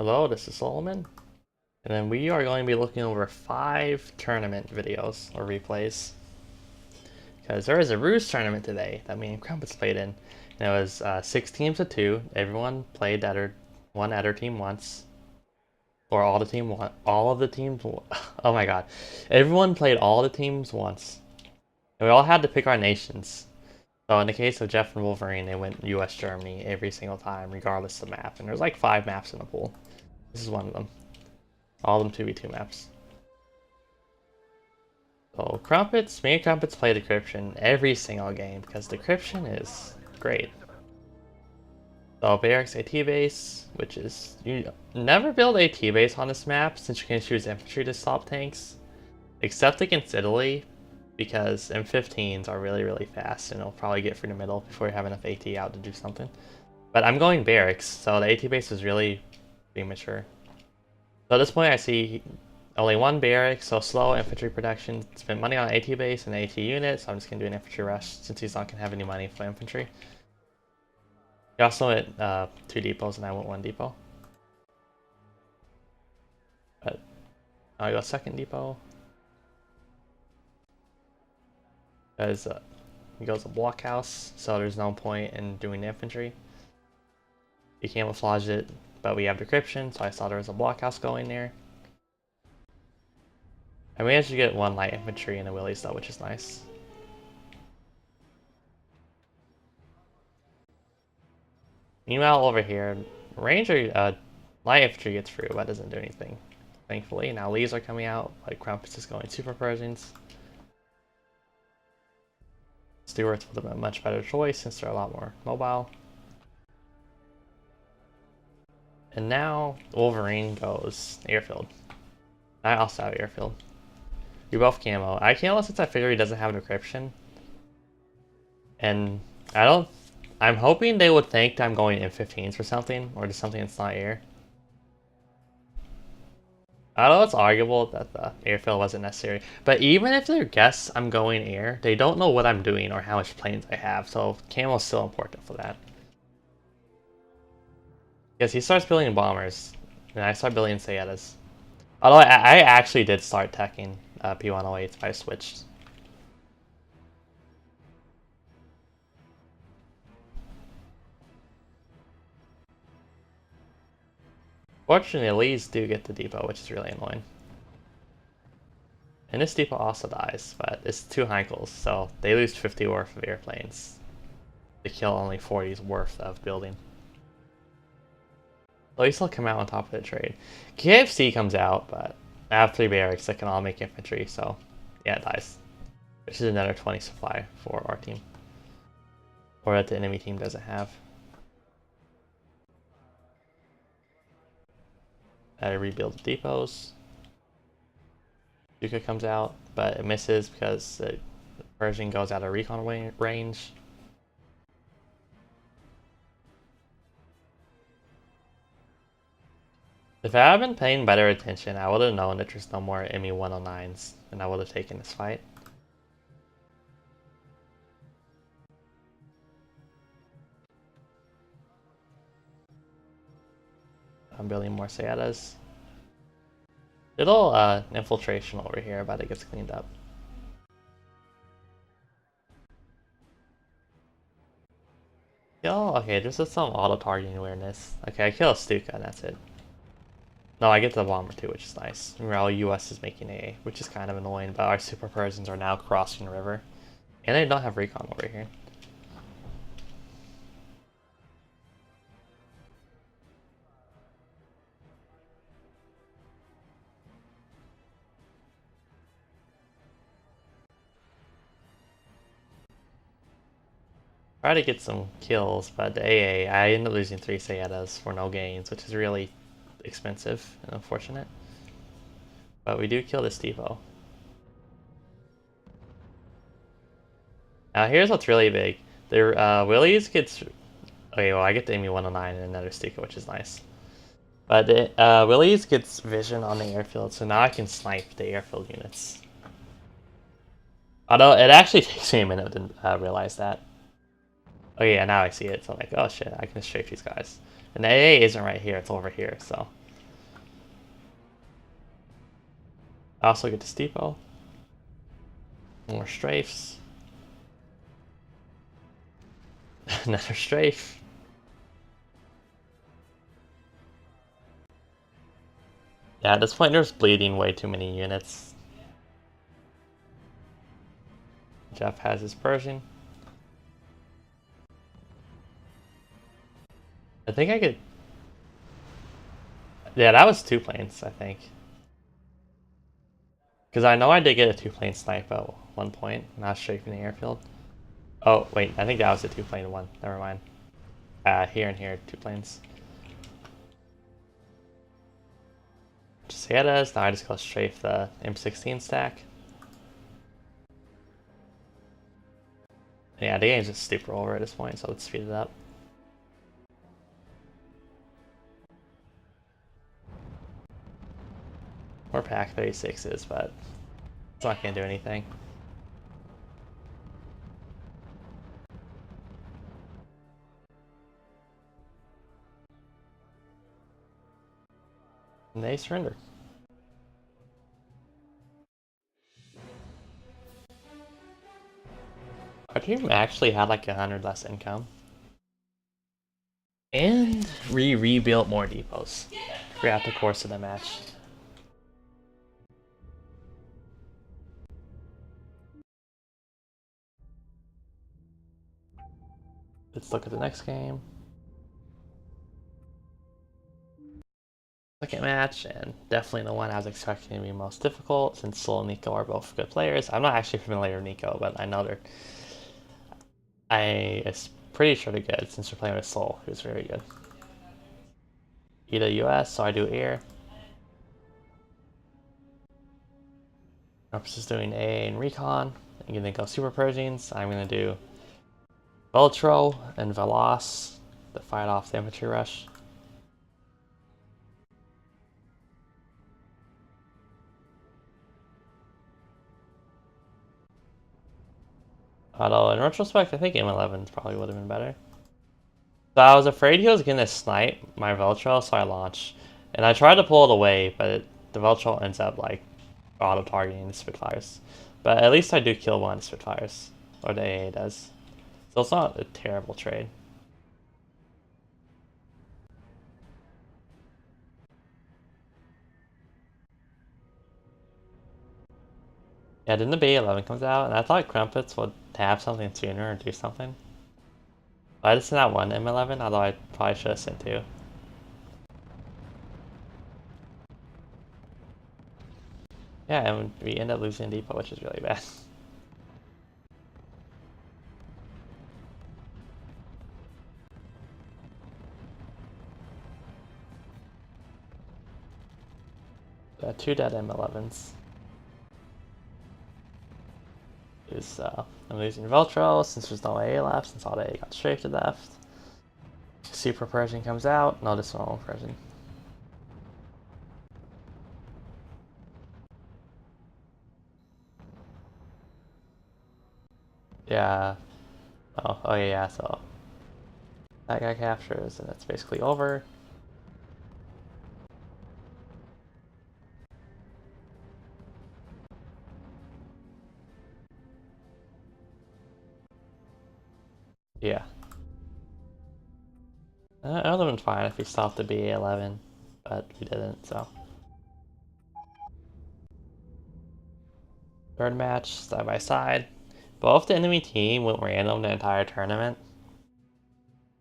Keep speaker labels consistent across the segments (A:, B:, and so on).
A: Hello, this is Solomon, and then we are going to be looking over 5 tournament videos or replays. Because there is a RUSE tournament today that me and Crumpets played in. And it was 6 teams of 2. Everyone played one other team once. Or all of the teams, oh my god. Everyone played all the teams once. And we all had to pick our nations. So in the case of Jeff and Wolverine, they went US Germany every single time, regardless of the map. And there's like 5 maps in the pool. This is one of them. All of them 2v2 maps. So me and Crumpets play Decryption every single game because Decryption is great. So Barracks AT base, which is, you never build AT base on this map since you can choose infantry to stop tanks. Except against Italy, because M15s are really fast and it'll probably get through the middle before you have enough AT out to do something. But I'm going Barracks, so the AT base is really premature. So at this point I see only one barrack, so slow infantry production. Spent money on AT base and AT unit, so I'm just going to do an infantry rush since he's not going to have any money for infantry. He also went 2 depots and I went 1 depot. But I'll go second depot. Because he goes a blockhouse, so there's no point in doing the infantry. He camouflaged it, but we have decryption, so I saw there was a blockhouse going there. I managed to get 1 light infantry and a Willys though, which is nice. Meanwhile, over here, Ranger, light infantry gets through, but doesn't do anything. Thankfully, now Lees are coming out, like Crumpets is going Super Persians. Stewart's would have been a much better choice since they're a lot more mobile. And now Wolverine goes airfield. I also have airfield. We both camo. I camo since I figure he doesn't have decryption. And I'm hoping they would think I'm going M15s or something, or just something that's not air. I know it's arguable that the airfield wasn't necessary, but even if they guess I'm going air, they don't know what I'm doing or how much planes I have, so camo is still important for that. Because he starts building bombers, and I start building Sayetas. Although I actually did start teching P108s, but I switched. Fortunately, Lees do get the depot, which is really annoying. And this depot also dies, but it's 2 Heinkels, so they lose 50 worth of airplanes. They kill only 40's worth of building. At least they'll come out on top of the trade. KFC comes out, but I have 3 barracks that can all make infantry, so yeah, it dies. Which is another 20 supply for our team. Or that the enemy team doesn't have. I rebuild the depots. Duca comes out, but it misses because the Persian goes out of recon range. If I had been paying better attention, I would have known that there's no more ME-109s, and I would have taken this fight. I'm building more Sayetas. Little infiltration over here, but it gets cleaned up. Okay, this is some auto-targeting awareness. Okay, I kill a Stuka and that's it. No, I get the bomber too, which is nice. Meanwhile, US is making AA, which is kind of annoying, but our Super Persians are now crossing the river. And they don't have recon over here. Try to get some kills, but the AA, I end up losing 3 Sayetas for no gains, which is really expensive and unfortunate. But we do kill this depot. Now here's what's really big. The Willys gets... Okay, well I get the ME-109 and another Stuka, which is nice. But the Willys gets vision on the airfield, so now I can snipe the airfield units. Although it actually takes me a minute to realize that. Okay, yeah, now I see it, so I'm like, oh shit, I can strafe these guys. And the AA isn't right here, it's over here, so I also get to steeple. More strafes. Another strafe. Yeah, at this point there's bleeding way too many units. Jeff has his Pershing. I think I could... Yeah, that was 2 planes, I think. Because I know I did get a 2-plane snipe at one point, not strafing the airfield. Oh, wait, I think that was a 2-plane one. Never mind. Here and here, 2 planes. Just see how it is. Now I just go strafe the M16 stack. Yeah, the game's just super over at this point, so let's speed it up. More pack 36s, but it's not gonna do anything. And they surrender. Our team actually had like 100 less income. And we rebuilt more depots throughout the course of the match. Let's look at the next game. Second match, and definitely the one I was expecting to be most difficult, since Sol and Nico are both good players. I'm not actually familiar with Nico, but I know they're... I'm pretty sure they're good, since we're playing with Sol, who's very good. ETA US, so I do air. Rumpus is doing A and recon. I'm gonna go super Pershings. I'm gonna do Veltro and Veloz to fight off the infantry rush. Although in retrospect, I think M11 probably would have been better. So I was afraid he was gonna snipe my Veltro, so I launched. And I tried to pull it away, but the Veltro ends up like auto-targeting the Spitfires. But at least I do kill one of the Spitfires. Or the AA does. So it's not a terrible trade. Yeah, then the B11 comes out, and I thought Crumpets would have something sooner or do something. I just sent out one M11, although I probably should have sent 2. Yeah, and we end up losing Depot, which is really bad. Got 2 dead M11s. I'm losing Veltro since there's no AA left, since all the AA got strafed to left. Super Pershing comes out, no, this normal Pershing. Yeah. Oh yeah, so that guy captures and it's basically over. Yeah. It would have been fine if we stopped the BA-11, but we didn't, so. Third match, side by side. Both the enemy team went random the entire tournament,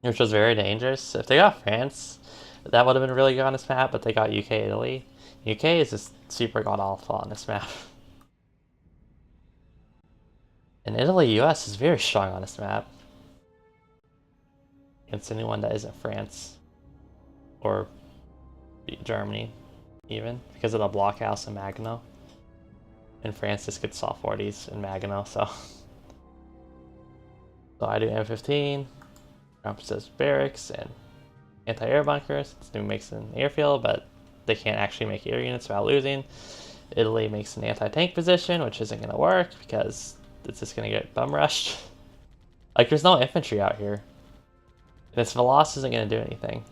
A: which was very dangerous. If they got France, that would have been really good on this map, but they got UK, Italy. UK is just super god-awful on this map. And Italy, US is very strong on this map. Against anyone that isn't France. Or Germany, even. Because of the blockhouse in Maginot. And France just gets soft 40s in Maginot, so... So I do M15. Trump says barracks and anti-air bunkers. It's new makes an airfield, but they can't actually make air units without losing. Italy makes an anti-tank position, which isn't going to work because it's just going to get bum rushed. Like, there's no infantry out here. And this Veloz isn't going to do anything.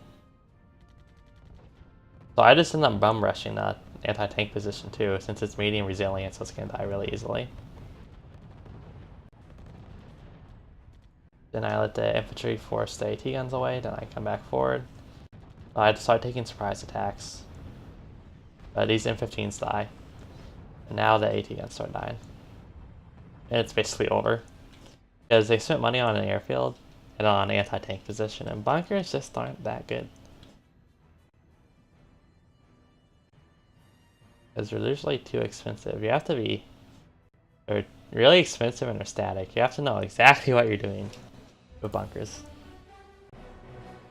A: So I just end up bum rushing that anti-tank position too, since it's medium resilient, so it's gonna die really easily. Then I let the infantry force the AT guns away, then I come back forward. I start taking surprise attacks. These M15s die. And now the AT guns start dying. And it's basically over. Because they spent money on an airfield and on an anti-tank position, and bunkers just aren't that good. Because they're usually too expensive. You have to be... They're really expensive and they're static. You have to know exactly what you're doing with bunkers.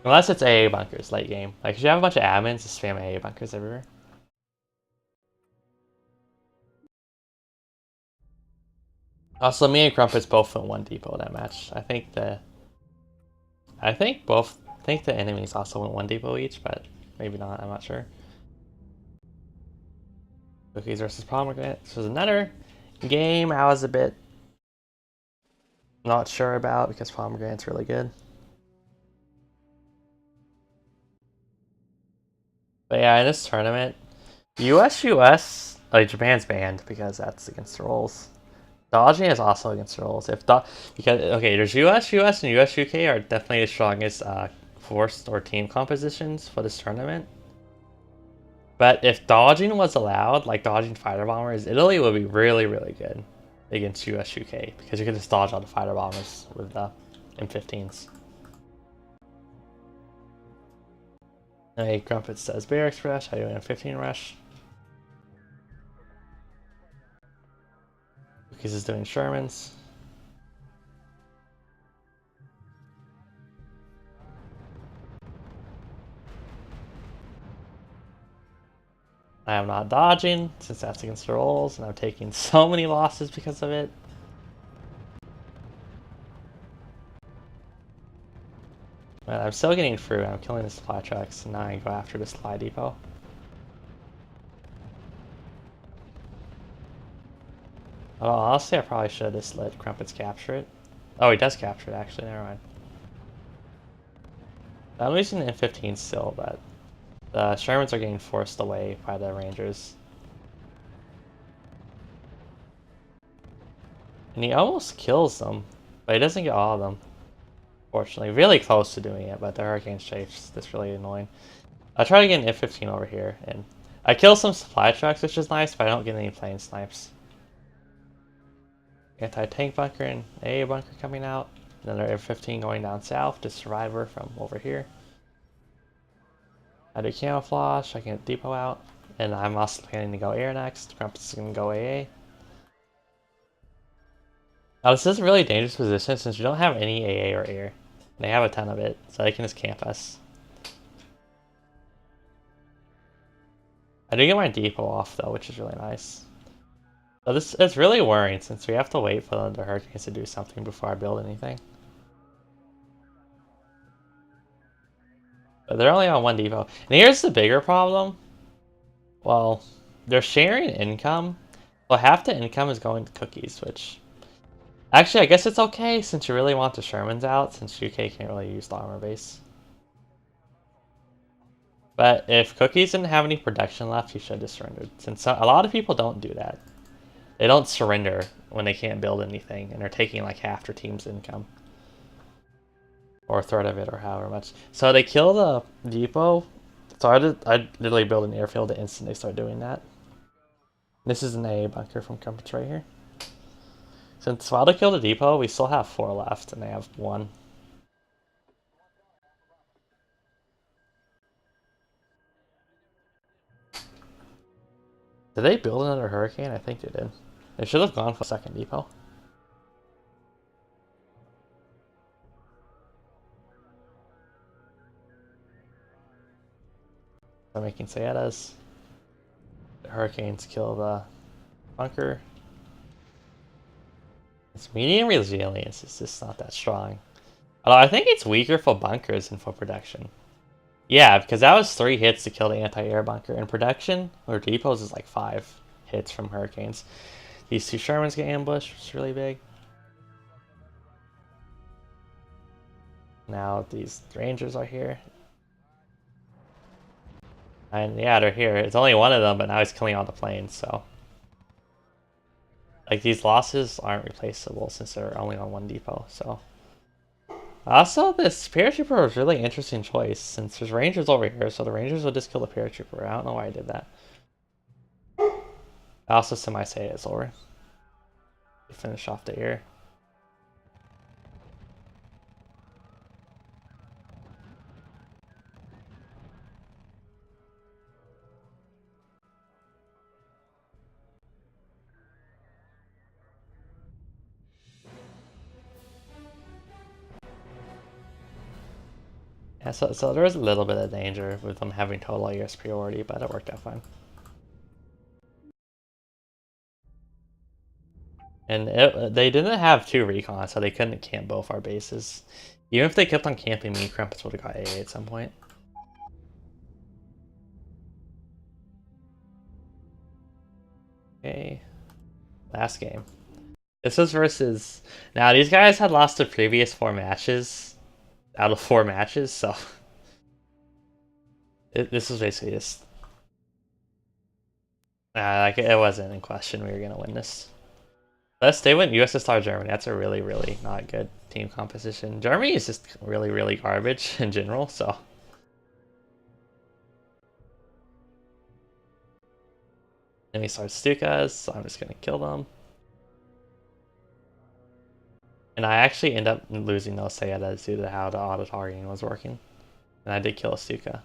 A: Unless it's AA bunkers late game. Like if you have a bunch of admins, just spam AA bunkers everywhere. Also, me and Crumpets both went 1 depot that match. I think the enemies also went 1 depot each, but maybe not, I'm not sure. Cookies versus Pomegranate. This was another game I was a bit not sure about because Pomegranate's really good. But yeah, in this tournament, US, like Japan's banned because that's against the rules. Dodging is also against the rules. Because okay, there's US, and US UK are definitely the strongest force or team compositions for this tournament. But if dodging was allowed, like dodging fighter bombers, Italy would be really, really good against US UK because you could just dodge all the fighter bombers with the M15s. Hey, Grumpet says Barracks Rush, how you doing? M15 Rush. Cookies is doing Shermans. I am not dodging since that's against the rules, and I'm taking so many losses because of it. But I'm still getting through. I'm killing the supply trucks, and now I go after the supply depot. Although honestly, I probably should have just let Crumpets capture it. Oh, he does capture it actually. Never mind. I'm using the M15 still, but the Shermans are getting forced away by the Rangers. And he almost kills them, but he doesn't get all of them. Fortunately, really close to doing it, but the Hurricane Strafe's just really annoying. I try to get an F-15 over here, and I kill some supply trucks, which is nice, but I don't get any plane snipes. Anti-tank bunker and AA bunker coming out. Another F-15 going down south to Survivor from over here. I do camouflage, I can get depot out, and I'm also planning to go air next. Crumpets is going to go AA. Now this is a really dangerous position since you don't have any AA or air. They have a ton of it, so they can just camp us. I do get my depot off though, which is really nice. So this is really worrying since we have to wait for the Hurricanes to do something before I build anything. But they're only on 1 depot. And here's the bigger problem. Well, they're sharing income. Well, half the income is going to cookies, which... Actually, I guess it's okay since you really want the Shermans out, since UK can't really use the armor base. But if cookies didn't have any production left, you should have surrendered. Since a lot of people don't do that. They don't surrender when they can't build anything, and they're taking like half their team's income. Or a third of it, or however much. So they kill the depot. So I literally build an airfield the instant they start doing that. This is an AA bunker from Crumpets right here. Since while they kill the depot, we still have 4 left, and they have 1. Did they build another Hurricane? I think they did. They should have gone for a second depot. They're making Sayadas. The Hurricanes kill the bunker. Its medium resilience is just not that strong. Although I think it's weaker for bunkers than for production. Yeah, because that was 3 hits to kill the anti-air bunker. And production, or depots, is like 5 hits from Hurricanes. These 2 Shermans get ambushed, which is really big. Now these Rangers are here. And yeah, they're here. It's only one of them, but now he's killing all the planes, so. Like, these losses aren't replaceable since they're only on one depot, so. Also, this paratrooper was a really interesting choice since there's rangers over here, so the rangers will just kill the paratrooper. I don't know why I did that. I also semi-say it's over. Finish off the air. Yeah, so there was a little bit of danger with them having total air superiority, but it worked out fine. And they didn't have 2 recon, so they couldn't camp both our bases. Even if they kept on camping me, Krampus would have got AA at some point. Okay. Last game. This was versus... Now, these guys had lost the previous 4 matches out of 4 matches, so... This was basically just... like, it wasn't in question we were going to win this. Unless they went USSR Germany, that's a really, really not good team composition. Germany is just really, really garbage in general, so... Enemy start Stukas, so I'm just going to kill them. And I actually end up losing those Sayedas due to how the auto-targeting was working. And I did kill a Stuka.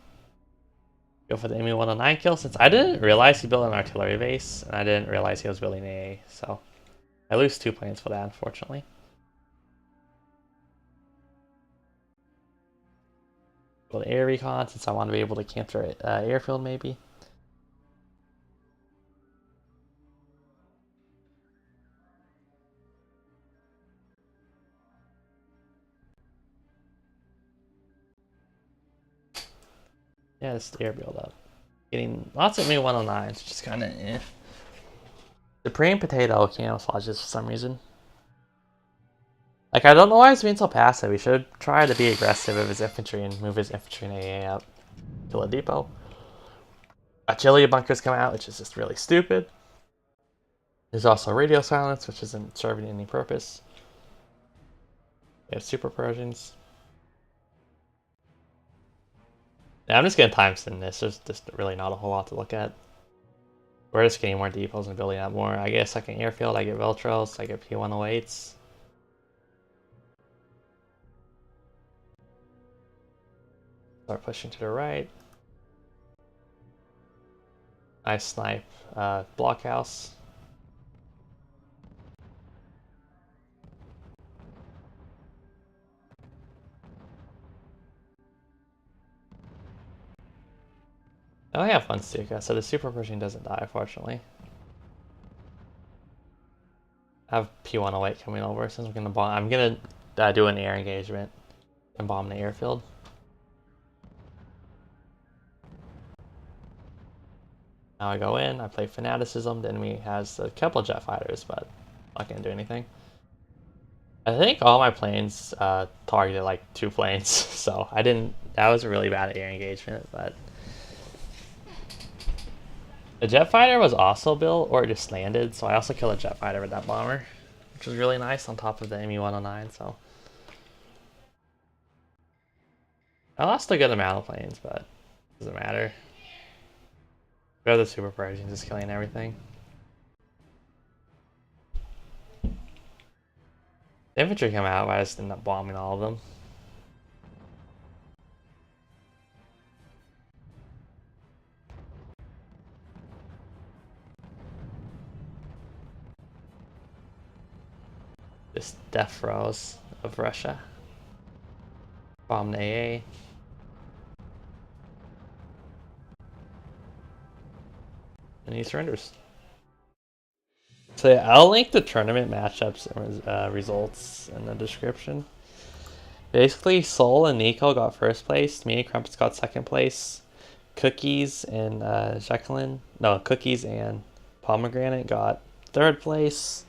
A: Go for the ME-109 kill, since I didn't realize he built an artillery base, and I didn't realize he was building AA, so... I lose 2 planes for that, unfortunately. Go to air recon, since I want to be able to camp their airfield, maybe. Yeah, just air build up. Getting lots of ME-109s, which is kind of eh. Supreme Potato camouflages for some reason. Like, I don't know why he's being so passive. He should try to be aggressive with his infantry and move his infantry and AA up. Kill a depot. Artillery bunkers come out, which is just really stupid. There's also radio silence, which isn't serving any purpose. We have super Persians. Yeah, I'm just gonna time spin this. There's just really not a whole lot to look at. We're just getting more depots and building out more. I get a second airfield, I get Veltros, I get P108s. Start pushing to the right. I snipe blockhouse. I only have one Stuka, so the super Persian doesn't die, unfortunately. I have P108 coming over since I'm gonna bomb. I'm gonna do an air engagement and bomb the airfield. Now I go in, I play Fanaticism, the enemy has a couple jet fighters, but not gonna do anything. I think all my planes targeted like 2 planes, so I didn't... That was a really bad air engagement, but... The jet fighter was also built, or it just landed, so I also killed a jet fighter with that bomber, which was really nice on top of the ME-109, so... I lost a good amount of planes, but it doesn't matter. Go to the super Persian, just killing everything. The infantry come out, but I just end up bombing all of them. Just death throes of Russia. Bomb the AA. And he surrenders. So yeah, I'll link the tournament matchups and results in the description. Basically, Sol and Nico got first place. Me and Crumpets got second place. Cookies and Cookies and Pomegranate got third place.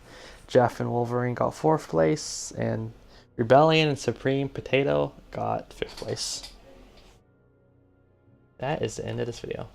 A: Jeff and Wolverine got fourth place. And Rebellion and Supreme Potato got fifth place. That is the end of this video.